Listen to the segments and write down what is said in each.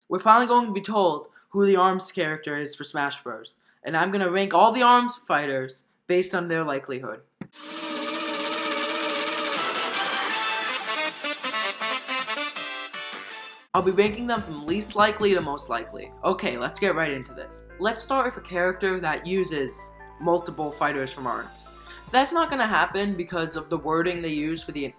we're finally going to be told who the ARMS character is for Smash Bros. And I'm going to rank all the ARMS fighters based on their likelihood. I'll be ranking them from least likely to most likely. Okay, let's get right into this. Let's start with a character that uses multiple fighters from ARMS. That's not gonna happen because of the wording they use for the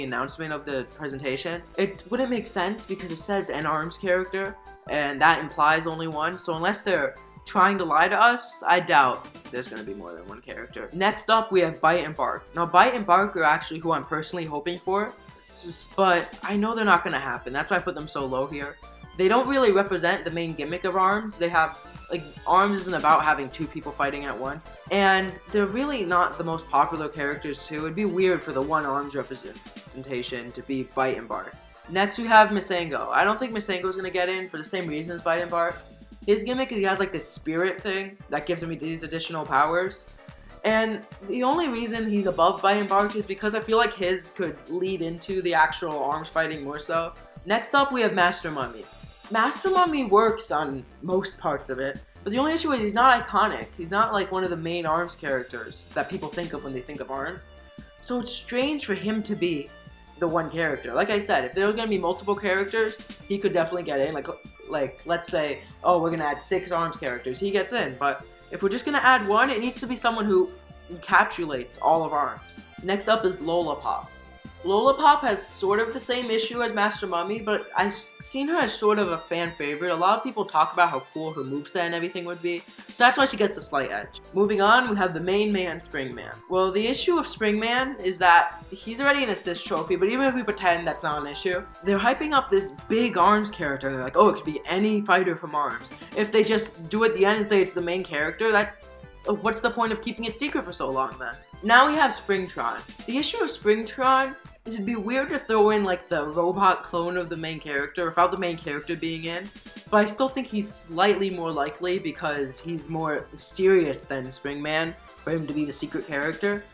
announcement of the presentation. It wouldn't make sense because it says an ARMS character, and that implies only one. So unless they're trying to lie to us, I doubt there's gonna be more than one character. Next up, we have Bite and Bark. Now, Bite and Bark are actually who I'm personally hoping for, but I know they're not gonna happen. That's why I put them so low here. They don't really represent the main gimmick of ARMS. They have, ARMS isn't about having two people fighting at once. And they're really not the most popular characters too. It'd be weird for the one ARMS representation to be Bite and Bark. Next we have Masengo. I don't think Masengo's gonna get in for the same reasons Bite and Bark. His gimmick is he has this spirit thing that gives him these additional powers. And the only reason he's above Bite and Bark is because I feel like his could lead into the actual ARMS fighting more so. Next up we have Master Mummy. Master Mummy works on most parts of it, but the only issue is he's not iconic. He's not one of the main ARMS characters that people think of when they think of ARMS. So it's strange for him to be the one character. Like I said, if there was going to be multiple characters, he could definitely get in. Like let's say, oh, we're going to add 6 ARMS characters. He gets in, but if we're just going to add one, it needs to be someone who encapsulates all of ARMS. Next up is Lollipop. Lollipop has sort of the same issue as Master Mummy, but I've seen her as sort of a fan favorite. A lot of people talk about how cool her moveset and everything would be, so that's why she gets the slight edge. Moving on, we have the main man, Springman. Well, the issue of Springman is that he's already an assist trophy, but even if we pretend that's not an issue, they're hyping up this big ARMS character. They're like, oh, it could be any fighter from ARMS. If they just do it at the end and say it's the main character, what's the point of keeping it secret for so long then? Now we have Springtron. The issue of Springtron is it'd be weird to throw in the robot clone of the main character without the main character being in, but I still think he's slightly more likely because he's more mysterious than Springman for him to be the secret character.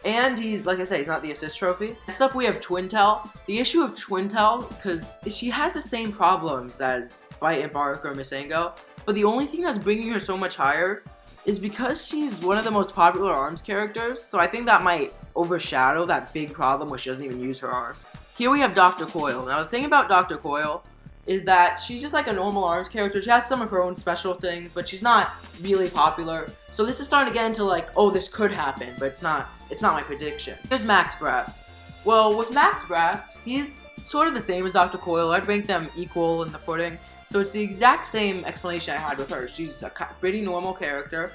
And he's, like I said, he's not the assist trophy. Next up we have Twintel. The issue of Twintel, because she has the same problems as Bite and Bark or Masengo, but the only thing that's bringing her so much higher is because she's one of the most popular ARMS characters, so I think that might overshadow that big problem where she doesn't even use her ARMS. Here we have Dr. Coil. Now the thing about Dr. Coil is that she's just a normal ARMS character. She has some of her own special things, but she's not really popular. So this is starting to get into oh, this could happen, but it's not my prediction. Here's Max Brass. Well, with Max Brass, he's sort of the same as Dr. Coil. I'd rank them equal in the footing. So it's the exact same explanation I had with her. She's a pretty normal character,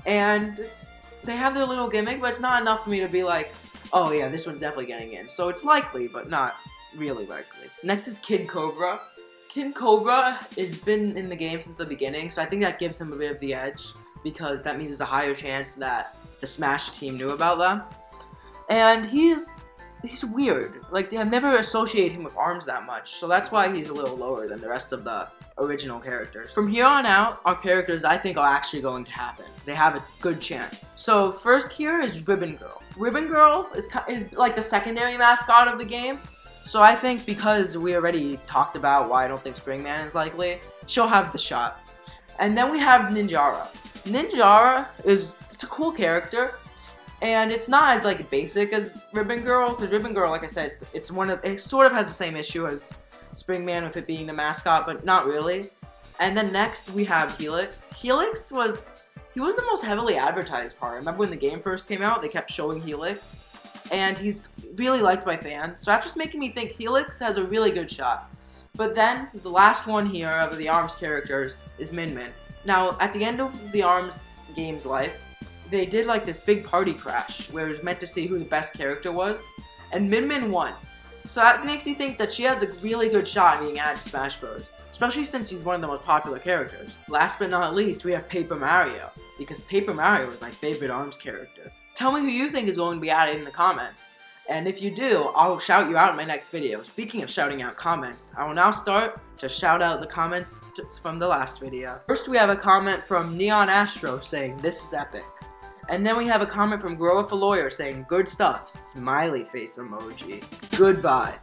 and they have their little gimmick, but it's not enough for me to be like, oh yeah, this one's definitely getting in. So it's likely, but not really likely. Next is Kid Cobra. Kid Cobra has been in the game since the beginning, so I think that gives him a bit of the edge, because that means there's a higher chance that the Smash team knew about them. And he's weird. I've never associated him with ARMS that much, so that's why he's a little lower than the rest of the original characters. From here on out, our characters I think are actually going to happen. They have a good chance. So first here is Ribbon Girl. Ribbon Girl is the secondary mascot of the game. So I think because we already talked about why I don't think Springman is likely, she'll have the shot. And then we have Ninjara. Ninjara is a cool character. And it's not as basic as Ribbon Girl, because Ribbon Girl, like I said, it sort of has the same issue as Springman with it being the mascot, but not really. And then next we have Helix. Helix was the most heavily advertised part. I remember when the game first came out, they kept showing Helix, and he's really liked by fans. So that's just making me think Helix has a really good shot. But then the last one here of the ARMS characters is Min Min. Now at the end of the ARMS game's life, they did this big party crash where it was meant to see who the best character was, and Min Min won. So that makes me think that she has a really good shot at being added to Smash Bros, especially since she's one of the most popular characters. Last but not least, we have Paper Mario, because Paper Mario is my favorite ARMS character. Tell me who you think is going to be added in the comments, and if you do, I'll shout you out in my next video. Speaking of shouting out comments, I will now start to shout out the comments from the last video. First we have a comment from Neon Astro saying, "This is epic." And then we have a comment from Grow Up a Lawyer saying, "Good stuff," smiley face emoji. Goodbye.